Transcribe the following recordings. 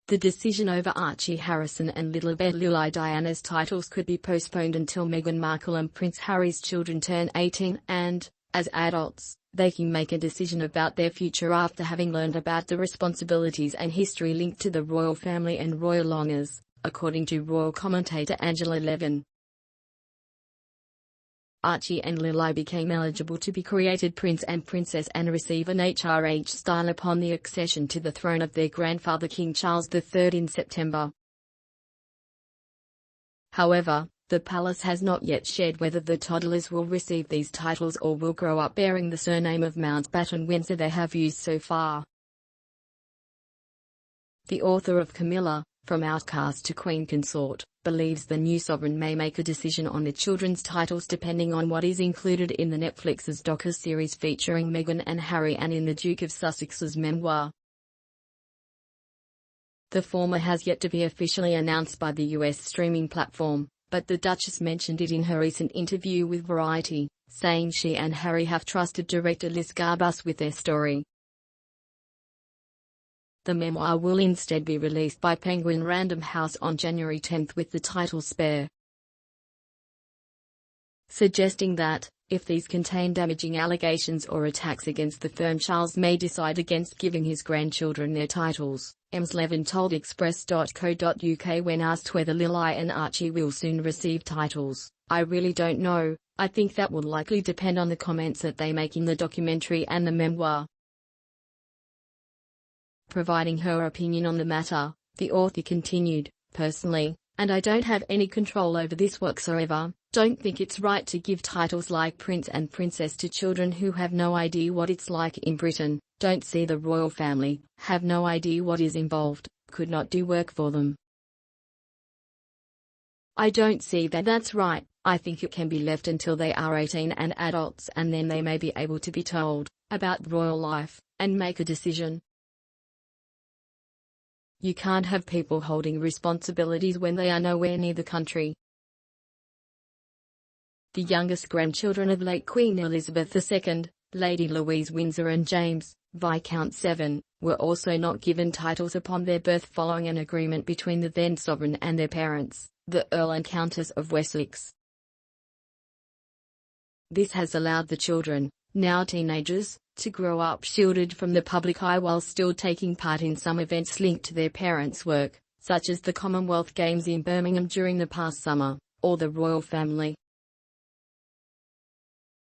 The decision over Archie Harrison and Lilibet Lili Diana's titles could be postponed until Meghan Markle and Prince Harry's children turn 18 and, as adults, they can make a decision about their future after having learned about the responsibilities and history linked to the royal family and royal honours, according to royal commentator Angela Levin. Archie and Lili became eligible to be created Prince and Princess and receive an HRH style upon the accession to the throne of their grandfather King Charles III in September. However, the palace has not yet shared whether the toddlers will receive these titles or will grow up bearing the surname of Mountbatten-Windsor they have used so far. The author of Camilla, From Outcast to Queen Consort, believes the new sovereign may make a decision on the children's titles depending on what is included in the Netflix's docu-series featuring Meghan and Harry and in the Duke of Sussex's memoir. The former has yet to be officially announced by the US streaming platform, but the Duchess mentioned it in her recent interview with Variety, saying she and Harry have trusted director Liz Garbus with their story. The memoir will instead be released by Penguin Random House on January 10 with the title Spare, suggesting that, if these contain damaging allegations or attacks against the firm, Charles may decide against giving his grandchildren their titles. Ms. Levin told Express.co.uk when asked whether Lili and Archie will soon receive titles, "I really don't know, I think that will likely depend on the comments that they make in the documentary and the memoir." Providing her opinion on the matter, the author continued, "Personally, and I don't have any control over this whatsoever, don't think it's right to give titles like Prince and Princess to children who have no idea what it's like in Britain, don't see the royal family, have no idea what is involved, could not do work for them. I don't see that that's right. I think it can be left until they are 18 and adults, and then they may be able to be told about royal life and make a decision. You can't have people holding responsibilities when they are nowhere near the country." The youngest grandchildren of late Queen Elizabeth II, Lady Louise Windsor and James, Viscount Severn, were also not given titles upon their birth following an agreement between the then sovereign and their parents, the Earl and Countess of Wessex. This has allowed the children, now teenagers, to grow up shielded from the public eye while still taking part in some events linked to their parents' work, such as the Commonwealth Games in Birmingham during the past summer, or the royal family.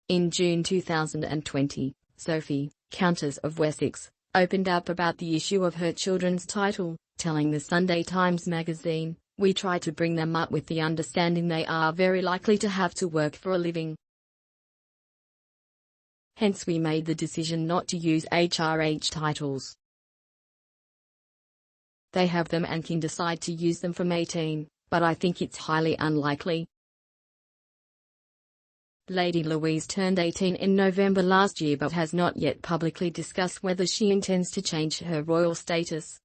In June 2020, Sophie, Countess of Wessex, opened up about the issue of her children's title, telling the Sunday Times magazine, "We try to bring them up with the understanding they are very likely to have to work for a living. Hence we made the decision not to use HRH titles. They have them and can decide to use them from 18, but I think it's highly unlikely." Lady Louise turned 18 in November last year but has not yet publicly discussed whether she intends to change her royal status.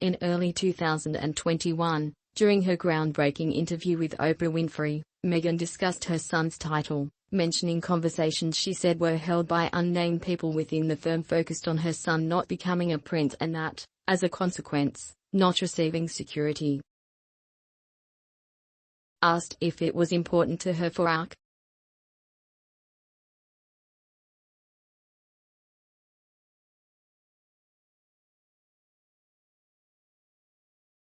In early 2021, during her groundbreaking interview with Oprah Winfrey, Meghan discussed her son's title, mentioning conversations she said were held by unnamed people within the firm focused on her son not becoming a prince and that, as a consequence, not receiving security. Asked if it was important to her for Ark,